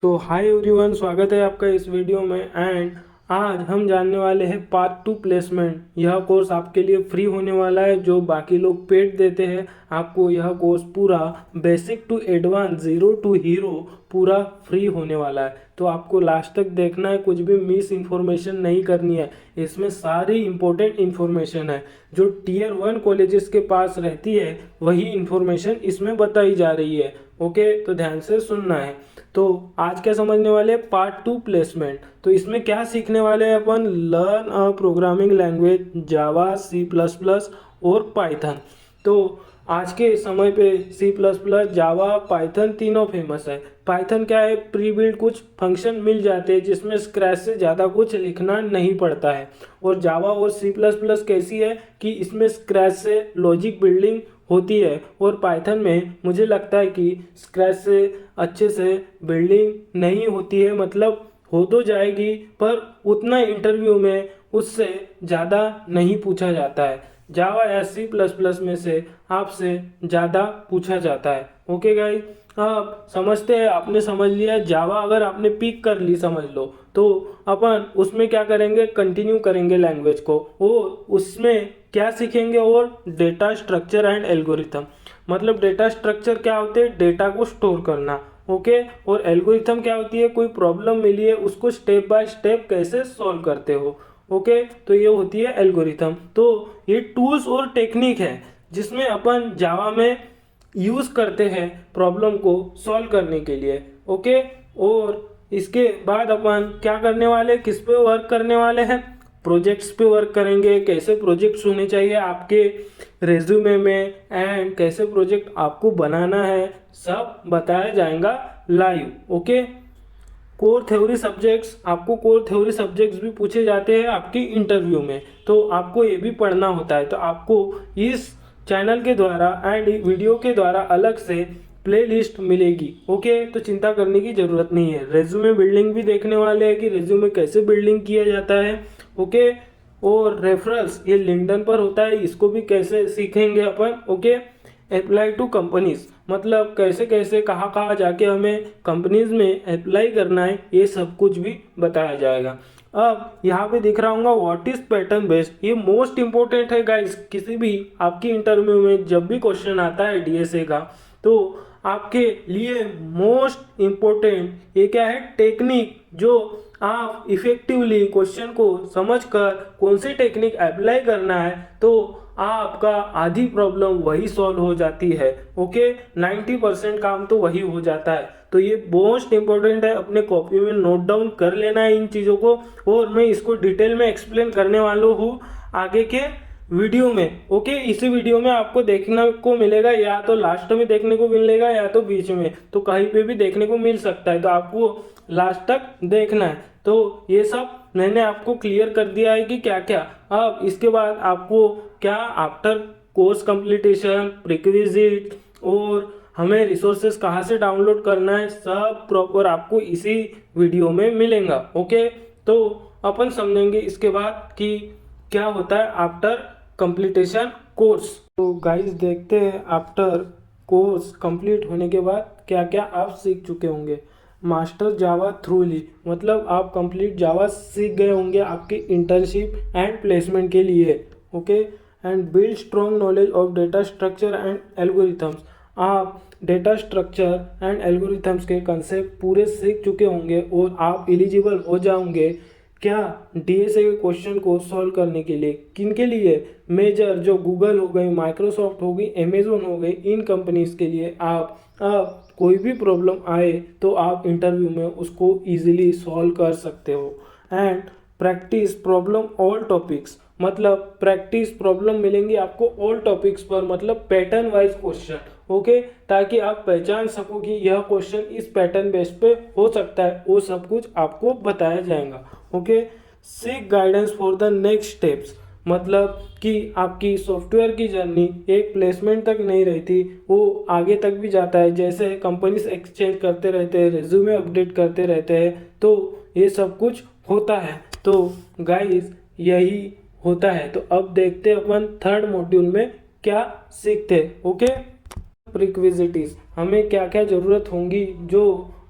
तो hi everyone, स्वागत है आपका इस वीडियो में। एंड आज हम जानने वाले हैं पार्ट 2 प्लेसमेंट। यह कोर्स आपके लिए फ्री होने वाला है। जो बाकी लोग पेड देते हैं, आपको यह कोर्स पूरा basic to advance, zero to hero पूरा फ्री होने वाला है। तो आपको लास्ट तक देखना है, कुछ भी मिस इन्फॉर्मेशन नहीं करनी है। इसमें सारी इंपॉर्टेंट इन्फॉर्मेशन है जो टीयर 1 कॉलेजेस के पास रहती है, वही इन्फॉर्मेशन इसमें बताई जा रही है। ओके, तो ध्यान से सुनना है। तो आज क्या समझने वाले हैं, पार्ट 2 प्लेसमेंट। तो इसमें क्या सीखने वाले हैं अपन, learn a programming language Java, C plus plus और पाइथन। तो आज के समय पे C plus plus, Java, Python तीनों फेमस है। पाइथन क्या है, प्री बिल्ड कुछ फंक्शन मिल जाते हैं जिसमें स्क्रैच से ज़्यादा कुछ लिखना नहीं पड़ता है। और जावा और सी प्लस प्लस कैसी है कि इसमें स्क्रैच से लॉजिक बिल्डिंग होती है। और पाइथन में मुझे लगता है कि स्क्रैच से अच्छे से बिल्डिंग नहीं होती है, मतलब हो तो जाएगी पर उतना इंटरव्यू में उससे ज़्यादा नहीं पूछा जाता है। जावा या सी प्लस प्लस में से आपसे ज़्यादा पूछा जाता है। ओके गाइस, अब समझते हैं। आपने समझ लिया जावा, अगर आपने पिक कर ली समझ लो, तो अपन उसमें क्या करेंगे, कंटिन्यू करेंगे लैंग्वेज को। और उसमें क्या सीखेंगे, और डेटा स्ट्रक्चर एंड एल्गोरिथम। मतलब डेटा स्ट्रक्चर क्या होते हैं, डेटा को स्टोर करना। ओके, और एल्गोरिथम क्या होती है, कोई प्रॉब्लम मिली है उसको स्टेप बाय स्टेप कैसे सॉल्व करते हो। ओके, तो ये होती है एल्गोरिथम। तो ये टूल्स और टेक्निक है जिसमें अपन जावा में यूज करते हैं प्रॉब्लम को सॉल्व करने के लिए। ओके, और इसके बाद अपन क्या करने वाले, किस पे वर्क करने वाले हैं, प्रोजेक्ट्स पे वर्क करेंगे। कैसे प्रोजेक्ट्स होने चाहिए आपके रेज्यूमे में, एंड कैसे प्रोजेक्ट आपको बनाना है, सब बताया जाएगा live. Okay, core theory subjects, आपको कोर थ्योरी सब्जेक्ट्स भी पूछे जाते हैं आपकी इंटरव्यू में, तो आपको ये भी पढ़ना होता है। तो आपको इस चैनल के द्वारा एंड वीडियो के द्वारा अलग से प्लेलिस्ट मिलेगी। ओके, तो चिंता करने की ज़रूरत नहीं है। रेज्यूमे बिल्डिंग भी देखने वाले हैं कि रेज्यूमे कैसे बिल्डिंग किया जाता है। ओके, और रेफरल्स ये लिंक्डइन पर होता है, इसको भी कैसे सीखेंगे अपन। ओके, अप्लाई टू कंपनीज, मतलब कैसे कैसे कहाँ कहाँ जाके हमें कंपनीज में अप्लाई करना है, ये सब कुछ भी बताया जाएगा। अब यहाँ पे दिख रहा होगा व्हाट इज पैटर्न बेस्ड, ये मोस्ट इंपॉर्टेंट है गाइस। किसी भी आपकी इंटरव्यू में जब भी क्वेश्चन आता है डीएसए का, तो आपके लिए मोस्ट इम्पोर्टेंट ये क्या है, टेक्निक, जो आप इफेक्टिवली क्वेश्चन को समझकर कौन सी टेक्निक अप्लाई करना है, तो आपका आधी प्रॉब्लम वही सॉल्व हो जाती है। ओके, 90% काम तो वही हो जाता है। तो ये मोस्ट इंपॉर्टेंट है, अपने कॉपी में नोट डाउन कर लेना है इन चीज़ों को। और मैं इसको डिटेल में एक्सप्लेन करने वाला हूँ आगे के वीडियो में। ओके, इसी वीडियो में आपको देखने को मिलेगा, या तो लास्ट में देखने को मिलेगा या तो बीच में, तो कहीं पे भी देखने को मिल सकता है। तो आपको लास्ट तक देखना है। तो ये सब मैंने आपको क्लियर कर दिया है कि क्या क्या। अब इसके बाद आपको क्या, आफ्टर कोर्स कंप्लीटेशन, प्रीक्विजिट, और हमें रिसोर्सेज कहाँ से डाउनलोड करना है, सब प्रॉपर आपको इसी वीडियो में मिलेगा। ओके, तो अपन समझेंगे इसके बाद कि क्या होता है आफ्टर कंप्लीटेशन कोर्स। तो गाइस देखते हैं आफ्टर कोर्स कंप्लीट होने के बाद क्या क्या आप सीख चुके होंगे। मास्टर जावा थ्रूली, मतलब आप कंप्लीट जावा सीख गए होंगे आपके इंटर्नशिप एंड प्लेसमेंट के लिए। Okay, and build strong knowledge of data structure and algorithms, आप डेटा स्ट्रक्चर एंड एल्गोरिथम्स के कंसेप्ट पूरे सीख चुके होंगे और आप एलिजिबल हो जाओगे क्या, डीएसए के क्वेश्चन को सॉल्व करने के लिए। किन के लिए, मेजर जो गूगल हो गई, माइक्रोसॉफ्ट हो गई, अमेजोन हो गई, इन कंपनीज के लिए आप अब कोई भी प्रॉब्लम आए तो आप इंटरव्यू में उसको इजीली सॉल्व कर सकते हो। And practice problem all topics, मतलब प्रैक्टिस प्रॉब्लम मिलेंगी आपको ऑल टॉपिक्स पर, मतलब पैटर्न वाइज क्वेश्चन। ओके, ताकि आप पहचान सको कि यह क्वेश्चन इस पैटर्न बेस पे हो सकता है, वो सब कुछ आपको बताया जाएगा। Okay, seek guidance for the next steps, मतलब कि आपकी सॉफ्टवेयर की जर्नी एक प्लेसमेंट तक नहीं रहती, वो आगे तक भी जाता है। जैसे कंपनीज एक्सचेंज करते रहते हैं, रिज्यूमे अपडेट करते रहते हैं, तो ये सब कुछ होता है। तो गाइस यही होता है। तो अब देखते हैं अपन थर्ड मॉड्यूल में क्या सीखते हैं। ओके, प्रीक्विजिटीज, हमें क्या क्या ज़रूरत होंगी जो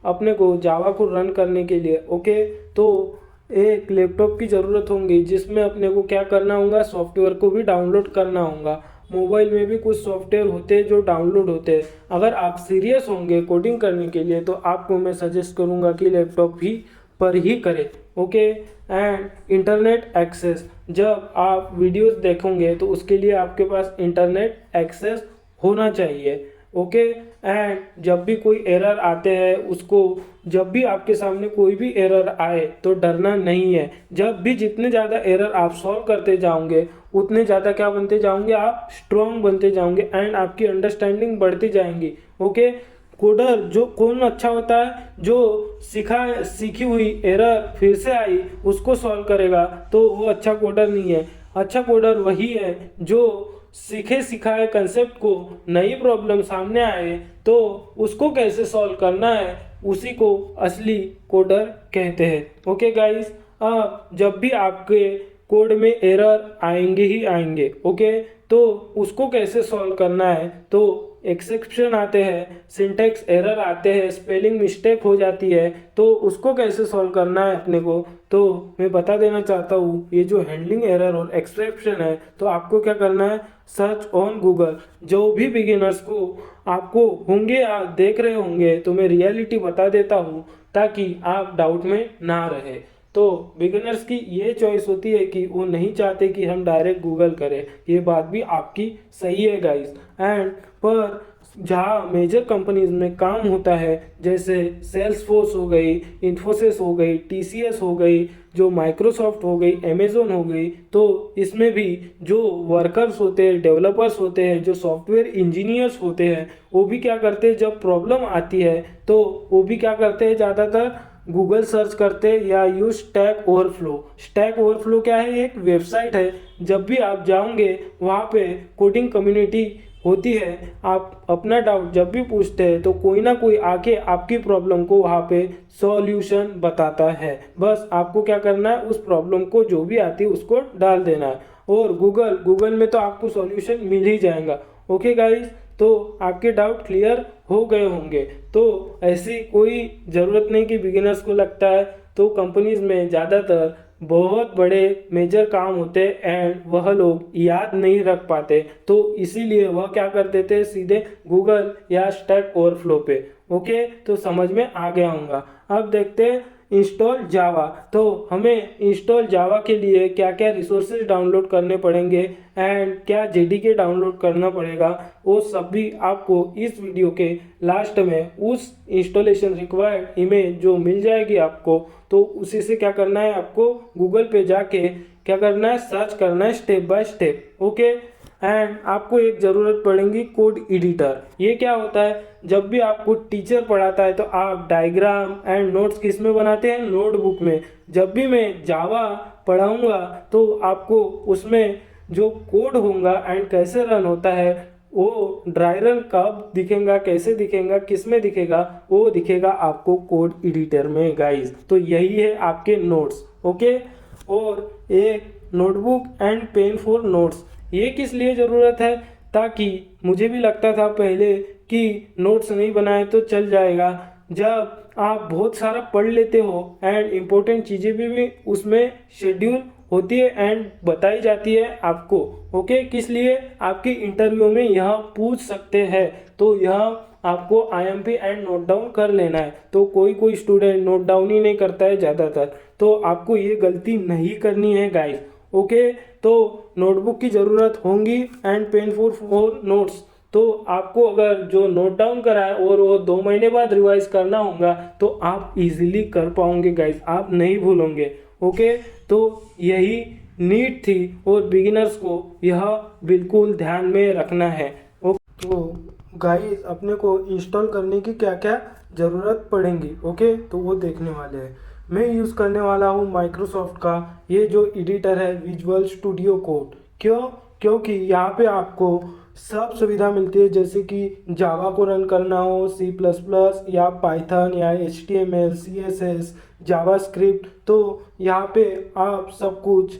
अपने को जावा को रन करने के लिए, ओके। तो एक लैपटॉप की ज़रूरत होगी जिसमें अपने को क्या करना होगा, सॉफ्टवेयर को भी डाउनलोड करना होगा। मोबाइल में भी कुछ सॉफ्टवेयर होते हैं जो डाउनलोड होते हैं। अगर आप सीरियस होंगे कोडिंग करने के लिए तो आपको मैं सजेस्ट करूंगा कि लैपटॉप ही पर ही करें, ओके। एंड इंटरनेट एक्सेस, जब आप वीडियोस देखोगे तो उसके लिए आपके पास इंटरनेट एक्सेस होना चाहिए, ओके। एंड जब भी कोई एरर आते हैं उसको, जब भी आपके सामने कोई भी एरर आए तो डरना नहीं है। जब भी जितने ज़्यादा एरर आप सॉल्व करते जाओगे उतने ज़्यादा क्या बनते जाओगे, आप स्ट्रॉन्ग बनते जाओगे एंड आपकी अंडरस्टैंडिंग बढ़ती जाएंगी, ओके। कोडर जो कौन अच्छा होता है, जो सीखी हुई एरर फिर से आई उसको सॉल्व करेगा, तो वो अच्छा कोडर नहीं है। अच्छा कोडर वही है जो सीखे सिखाए कंसेप्ट को, नई प्रॉब्लम सामने आए तो उसको कैसे सॉल्व करना है, उसी को असली कोडर कहते हैं, ओके गाइस। अब जब भी आपके कोड में एरर आएंगे ही आएंगे, ओके, तो उसको कैसे सॉल्व करना है, तो एक्सेप्शन आते हैं, सिंटैक्स एरर आते हैं, स्पेलिंग मिस्टेक हो जाती है, तो उसको कैसे सॉल्व करना है अपने को, तो मैं बता देना चाहता हूँ। ये जो हैंडलिंग एरर और एक्सेप्शन है, तो आपको क्या करना है, सर्च ऑन गूगल। जो भी बिगिनर्स को आपको होंगे, आप देख रहे होंगे, तो मैं रियलिटी बता देता हूँ ताकि आप डाउट में ना रहे। तो बिगिनर्स की ये चॉइस होती है कि वो नहीं चाहते कि हम डायरेक्ट गूगल करें, ये बात भी आपकी सही है गाइस। एंड पर जहाँ मेजर कंपनीज में काम होता है, जैसे सेल्सफोर्स हो गई, इन्फोसिस हो गई, टीसीएस हो गई, जो माइक्रोसॉफ्ट हो गई, अमेजोन हो गई, तो इसमें भी जो वर्कर्स होते हैं, डेवलपर्स होते हैं, जो सॉफ्टवेयर इंजीनियर्स होते हैं, वो भी क्या करते हैं, जब प्रॉब्लम आती है तो वो भी क्या करते हैं, ज़्यादातर गूगल सर्च करते या use stack overflow. Stack overflow क्या है, एक वेबसाइट है। जब भी आप जाओगे वहाँ पे कोडिंग कम्युनिटी होती है, आप अपना डाउट जब भी पूछते हैं तो कोई ना कोई आके आपकी प्रॉब्लम को वहाँ पे सॉल्यूशन बताता है। बस आपको क्या करना है, उस प्रॉब्लम को जो भी आती है उसको डाल देना है और गूगल में तो आपको सॉल्यूशन मिल ही जाएगा, ओके गाइस। तो आपके डाउट क्लियर हो गए होंगे। तो ऐसी कोई ज़रूरत नहीं कि बिगिनर्स को लगता है, तो कंपनीज में ज़्यादातर बहुत बड़े मेजर काम होते एंड वह लोग याद नहीं रख पाते, तो इसीलिए वह क्या कर देते हैं, सीधे गूगल या स्टैक ओवरफ्लो पे, ओके। तो समझ में आ गया होगा। अब देखते हैं इंस्टॉल जावा। तो हमें इंस्टॉल जावा के लिए क्या क्या रिसोर्सेज डाउनलोड करने पड़ेंगे एंड क्या जेडीके डाउनलोड करना पड़ेगा, वो सब भी आपको इस वीडियो के लास्ट में उस इंस्टॉलेशन रिक्वायर्ड इमेज जो मिल जाएगी आपको, तो उसी से क्या करना है, आपको गूगल पे जाके क्या करना है, सर्च करना है step by step, okay. And आपको एक ज़रूरत पड़ेगी कोड एडिटर। ये क्या होता है, जब भी आपको टीचर पढ़ाता है तो आप डायग्राम एंड नोट्स किस में बनाते हैं, नोटबुक में। जब भी मैं जावा पढ़ाऊँगा तो आपको उसमें जो कोड होगा एंड कैसे रन होता है, वो ड्राई रन कब दिखेगा, कैसे दिखेगा, किस में दिखेगा, वो दिखेगा आपको कोड एडिटर में गाइस। तो यही है आपके नोट्स, ओके। और एक notebook and pen for notes, ये किस लिए ज़रूरत है, ताकि मुझे भी लगता था पहले कि नोट्स नहीं बनाए तो चल जाएगा। जब आप बहुत सारा पढ़ लेते हो एंड इम्पोर्टेंट चीज़ें भी उसमें शेड्यूल होती है एंड बताई जाती है आपको, ओके। किस लिए, आपके इंटरव्यू में यह पूछ सकते हैं, तो यह आपको आईएमपी एंड नोट डाउन कर लेना है। तो कोई स्टूडेंट नोट डाउन ही नहीं करता है ज़्यादातर, तो आपको ये गलती नहीं करनी है गाइस, ओके। तो नोटबुक की ज़रूरत होगी एंड पेन फॉर नोट्स। तो आपको अगर जो नोट डाउन करा है और वो 2 महीने बाद रिवाइज करना होगा तो आप इजीली कर पाओगे गाइस, आप नहीं भूलोगे, ओके। तो यही नीड थी और बिगिनर्स को यह बिल्कुल ध्यान में रखना है, ओके। तो गाइस अपने को इंस्टॉल करने की क्या क्या ज़रूरत पड़ेगी, ओके, तो वो देखने वाले हैं। मैं यूज़ करने वाला हूँ माइक्रोसॉफ्ट का ये जो एडिटर है, विजुअल स्टूडियो कोड। क्योंकि यहाँ पे आपको सब सुविधा मिलती है, जैसे कि जावा को रन करना हो, C++ या पाइथन या HTML, CSS, जावास्क्रिप्ट, तो यहाँ पे आप सब कुछ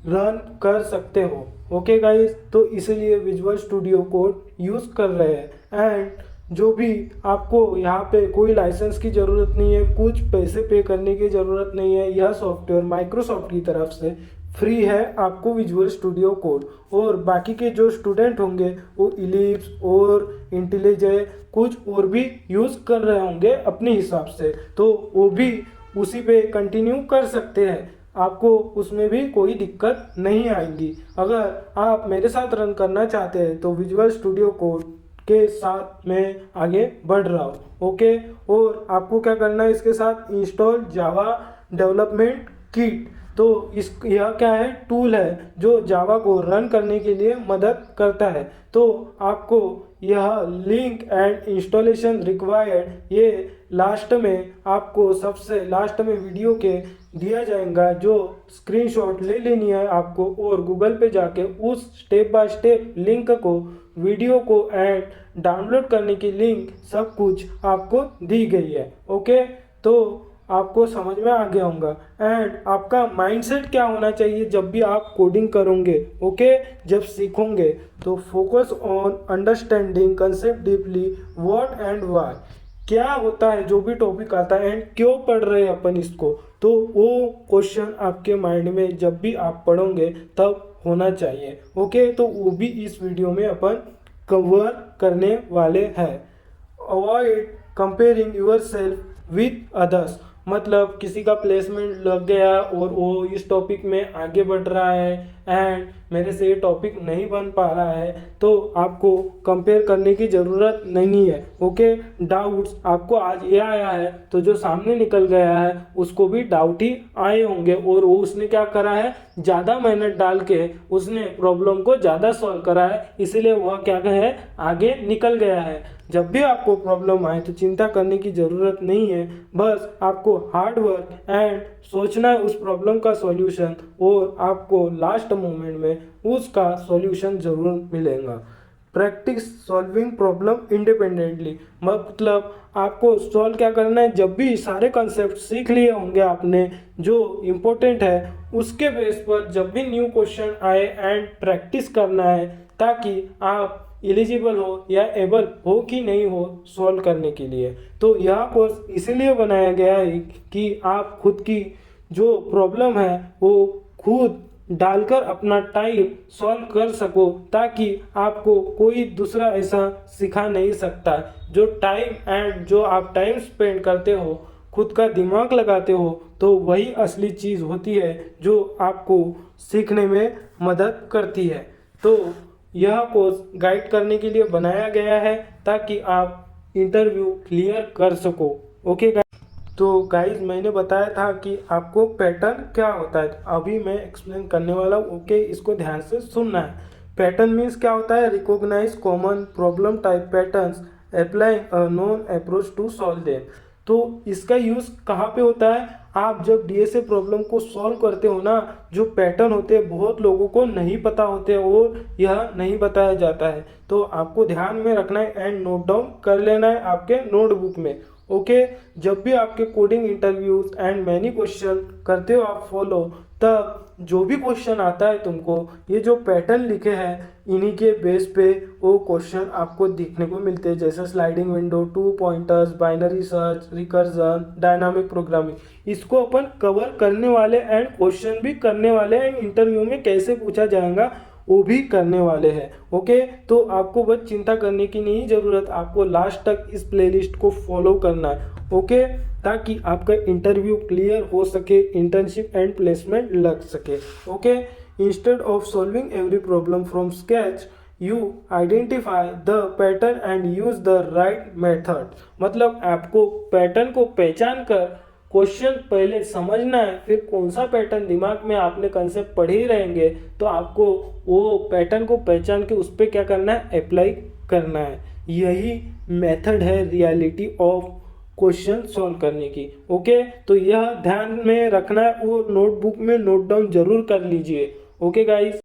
रन कर सकते हो, ओके गाइस। तो इसीलिए विजुअल स्टूडियो कोड यूज़ कर रहे हैं। एंड जो भी आपको यहाँ पे कोई लाइसेंस की ज़रूरत नहीं है, कुछ पैसे पे करने की ज़रूरत नहीं है। यह सॉफ्टवेयर माइक्रोसॉफ्ट की तरफ से फ्री है आपको विजुअल स्टूडियो कोड। और बाकी के जो स्टूडेंट होंगे वो इलिप्स और इंटेलीजे कुछ और भी यूज़ कर रहे होंगे अपने हिसाब से, तो वो भी उसी पे कंटिन्यू कर सकते हैं, आपको उसमें भी कोई दिक्कत नहीं आएगी। अगर आप मेरे साथ रन करना चाहते हैं तो विजुअल स्टूडियो कोड के साथ मैं आगे बढ़ रहा हूँ। ओके, और आपको क्या करना है, इसके साथ इंस्टॉल जावा डेवलपमेंट किट। तो यह क्या है, टूल है जो जावा को रन करने के लिए मदद करता है। तो आपको यह लिंक एंड इंस्टॉलेशन रिक्वायर्ड ये लास्ट में, आपको सबसे लास्ट में वीडियो के दिया जाएगा, जो स्क्रीनशॉट ले लेनी है आपको और गूगल पे जाके उस स्टेप बाय स्टेप लिंक को, वीडियो को एंड डाउनलोड करने की लिंक सब कुछ आपको दी गई है। ओके, तो आपको समझ में आ गया होगा। एंड आपका माइंडसेट क्या होना चाहिए जब भी आप कोडिंग करोगे, ओके, जब सीखोगे, तो focus on understanding concept deeply, what and why, क्या होता है जो भी टॉपिक आता है एंड क्यों पढ़ रहे हैं अपन इसको, तो वो क्वेश्चन आपके माइंड में जब भी आप पढ़ोगे तब होना चाहिए। ओके, तो वो भी इस वीडियो में अपन कवर करने वाले हैं। Avoid comparing yourself with others, मतलब किसी का प्लेसमेंट लग गया और वो इस टॉपिक में आगे बढ़ रहा है एंड मेरे से ये टॉपिक नहीं बन पा रहा है, तो आपको कंपेयर करने की ज़रूरत नहीं है। ओके, डाउट्स आपको आज ये आया है तो जो सामने निकल गया है उसको भी डाउट ही आए होंगे, और वो उसने क्या करा है, ज़्यादा मेहनत डाल के उसने प्रॉब्लम को ज़्यादा सॉल्व करा है, इसीलिए वह क्या है, आगे निकल गया है। जब भी आपको प्रॉब्लम आए तो चिंता करने की ज़रूरत नहीं है, बस आपको हार्ड वर्क एंड सोचना है उस प्रॉब्लम का सॉल्यूशन, और आपको लास्ट मोमेंट में उसका सॉल्यूशन ज़रूर मिलेगा। प्रैक्टिस सॉल्विंग प्रॉब्लम इंडिपेंडेंटली, मतलब आपको सॉल्व क्या करना है, जब भी सारे कंसेप्ट सीख लिए होंगे आपने जो इम्पोर्टेंट है, उसके बेस पर जब भी न्यू क्वेश्चन आए एंड प्रैक्टिस करना है, ताकि आप एलिजिबल हो या एबल हो कि नहीं हो सॉल्व करने के लिए। तो यह कोर्स इसीलिए बनाया गया है कि आप खुद की जो प्रॉब्लम है वो खुद डालकर अपना टाइम सॉल्व कर सको, ताकि आपको कोई दूसरा ऐसा सिखा नहीं सकता। जो टाइम एंड जो आप टाइम स्पेंड करते हो, खुद का दिमाग लगाते हो, तो वही असली चीज़ होती है जो आपको सीखने में मदद करती है। तो यह कोर्स गाइड करने के लिए बनाया गया है ताकि आप इंटरव्यू क्लियर कर सको। ओके गाइस, तो गाइस मैंने बताया था कि आपको पैटर्न क्या होता है, अभी मैं एक्सप्लेन करने वाला हूँ। ओके, इसको ध्यान से सुनना है। पैटर्न मीन्स क्या होता है, recognize common problem type patterns applying a known approach to solve them. तो इसका यूज़ कहाँ पे होता है, आप जब डीएसए प्रॉब्लम को सॉल्व करते हो ना, जो पैटर्न होते हैं बहुत लोगों को नहीं पता होते और यह नहीं बताया जाता है, तो आपको ध्यान में रखना है एंड नोट डाउन कर लेना है आपके नोटबुक में। ओके, जब भी आपके coding interviews and many question करते हो आप फॉलो, तब जो भी क्वेश्चन आता है तुमको, ये जो पैटर्न लिखे हैं इन्हीं के बेस पे वो क्वेश्चन आपको देखने को मिलते हैं, जैसे sliding window, 2 pointers, binary search, recursion, dynamic programming. इसको अपन कवर करने वाले एंड क्वेश्चन भी करने वाले एंड इंटरव्यू में कैसे पूछा जाएगा वो भी करने वाले हैं। ओके, तो आपको बस चिंता करने की नहीं ज़रूरत, आपको लास्ट तक इस प्लेलिस्ट को फॉलो करना है। ओके, ताकि आपका इंटरव्यू क्लियर हो सके, इंटर्नशिप एंड प्लेसमेंट लग सके। Okay, instead of solving every problem from sketch, you identify the pattern and use the right method, मतलब आपको पैटर्न को पहचान कर क्वेश्चन पहले समझना है, फिर कौन सा पैटर्न दिमाग में आपने कंसेप्ट पढ़े ही रहेंगे, तो आपको वो पैटर्न को पहचान के उस पर क्या करना है, अप्लाई करना है। यही मेथड है रियलिटी ऑफ क्वेश्चन सॉल्व करने की। ओके, तो यह ध्यान में रखना है और नोटबुक में नोट डाउन जरूर कर लीजिए। ओके गाइस,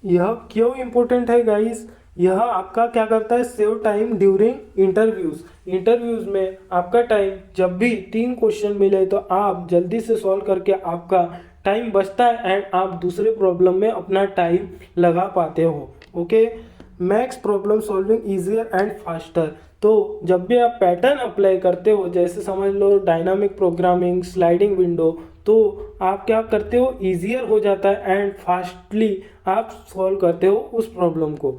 यह क्यों इम्पोर्टेंट है गाइस, यह आपका क्या करता है, save time during interviews. Interviews में आपका टाइम जब भी 3 क्वेश्चन मिले तो आप जल्दी से सॉल्व करके आपका टाइम बचता है एंड आप दूसरे प्रॉब्लम में अपना टाइम लगा पाते हो। Okay, max problem solving easier and faster, तो जब भी आप पैटर्न अप्लाई करते हो, जैसे समझ लो डायनामिक प्रोग्रामिंग, स्लाइडिंग विंडो, तो आप क्या करते हो, ईजियर हो जाता है एंड फास्टली आप सॉल्व करते हो उस प्रॉब्लम को।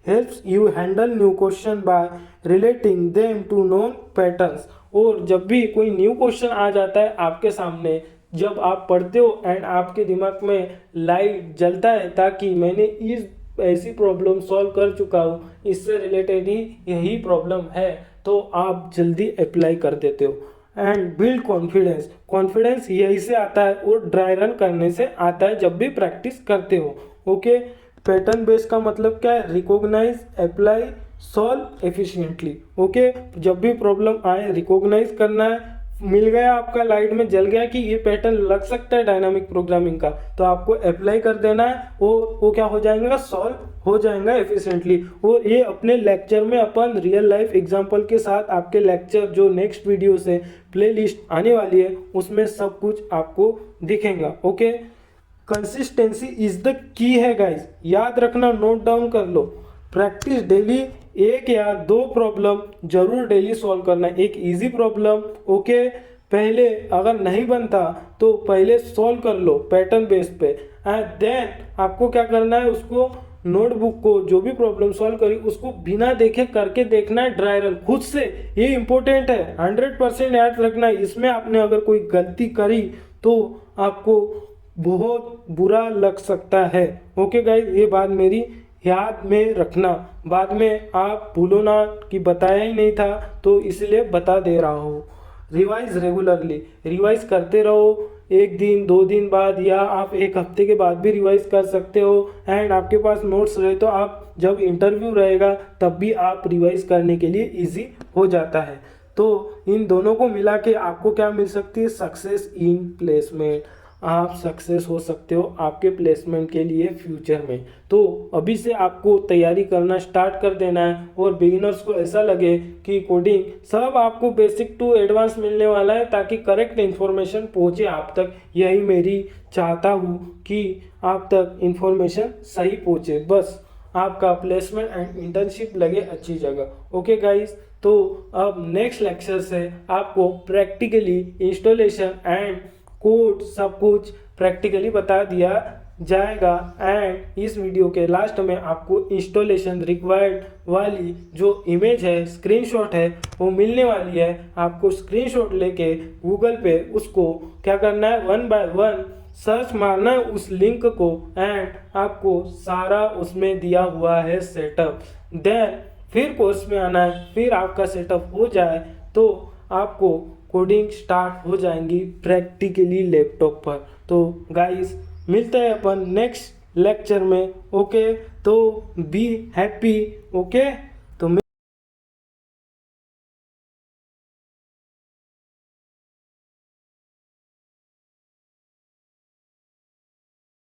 Helps you handle new question by relating them to known patterns. और जब भी कोई न्यू क्वेश्चन आ जाता है आपके सामने, जब आप पढ़ते हो एंड आपके दिमाग में लाइट जलता है ताकि मैंने इस ऐसी प्रॉब्लम सॉल्व कर चुका हूँ, इससे रिलेटेड ही यही प्रॉब्लम है, तो आप जल्दी अप्लाई कर देते हो। एंड बिल्ड कॉन्फिडेंस, कॉन्फिडेंस यही से आता है और ड्राई रन करने से आता है जब भी प्रैक्टिस करते हो। ओके, पैटर्न बेस का मतलब क्या है, recognize, apply, solve efficiently. Okay, जब भी प्रॉब्लम आए रिकॉग्नाइज करना है, मिल गया आपका लाइट में जल गया कि ये पैटर्न लग सकता है डायनामिक प्रोग्रामिंग का, तो आपको अप्लाई कर देना है, वो क्या हो जाएगा, सॉल्व हो जाएगा एफिशिएंटली। और ये अपने लेक्चर में अपन रियल लाइफ एग्जांपल के साथ आपके लेक्चर जो नेक्स्ट वीडियो से प्लेलिस्ट आने वाली है उसमें सब कुछ आपको दिखेगा। Okay, consistency is the key है गाइस, याद रखना, नोट डाउन कर लो। प्रैक्टिस डेली, एक या दो प्रॉब्लम जरूर डेली सॉल्व करना है। एक इजी प्रॉब्लम, ओके, पहले अगर नहीं बनता तो पहले सॉल्व कर लो पैटर्न बेस पे, एंड देन आपको क्या करना है, उसको नोटबुक को जो भी प्रॉब्लम सॉल्व करी उसको बिना देखे करके देखना है, ड्राई रन खुद से। ये इंपॉर्टेंट है, 100% याद रखना है। इसमें आपने अगर कोई गलती करी तो आपको बहुत बुरा लग सकता है। ओके गाइस, ये बात मेरी याद में रखना, बाद में आप भूलो ना कि बताया ही नहीं था, तो इसलिए बता दे रहा हूँ। रिवाइज रेगुलरली, रिवाइज करते रहो, एक दिन 2 दिन बाद या आप एक हफ्ते के बाद भी रिवाइज कर सकते हो। एंड आपके पास नोट्स रहे तो आप जब इंटरव्यू रहेगा तब भी आप रिवाइज करने के लिए इजी हो जाता है। तो इन दोनों को मिला के आपको क्या मिल सकती है, सक्सेस इन प्लेसमेंट। आप सक्सेस हो सकते हो आपके प्लेसमेंट के लिए फ्यूचर में। तो अभी से आपको तैयारी करना स्टार्ट कर देना है। और बिगिनर्स को ऐसा लगे कि कोडिंग सब आपको बेसिक टू एडवांस मिलने वाला है ताकि करेक्ट इन्फॉर्मेशन पहुंचे आप तक। यही मेरी चाहता हूँ कि आप तक इन्फॉर्मेशन सही पहुंचे, बस आपका प्लेसमेंट एंड इंटर्नशिप लगे अच्छी जगह। ओके गाइस, तो अब नेक्स्ट लेक्चर से आपको प्रैक्टिकली इंस्टॉलेशन एंड कोड सब कुछ प्रैक्टिकली बता दिया जाएगा। एंड इस वीडियो के लास्ट में आपको इंस्टॉलेशन रिक्वायर्ड वाली जो इमेज है, स्क्रीनशॉट है, वो मिलने वाली है। आपको स्क्रीनशॉट लेके गूगल पे उसको क्या करना है, 1 बाय 1 सर्च मारना है उस लिंक को, एंड आपको सारा उसमें दिया हुआ है सेटअप। देन फिर कोर्स में आना है, फिर आपका सेटअप हो जाए तो आपको कोडिंग स्टार्ट हो जाएंगी प्रैक्टिकली लैपटॉप पर। तो गाइस, मिलते हैं अपन नेक्स्ट लेक्चर में। ओके, तो बी हैप्पी। ओके।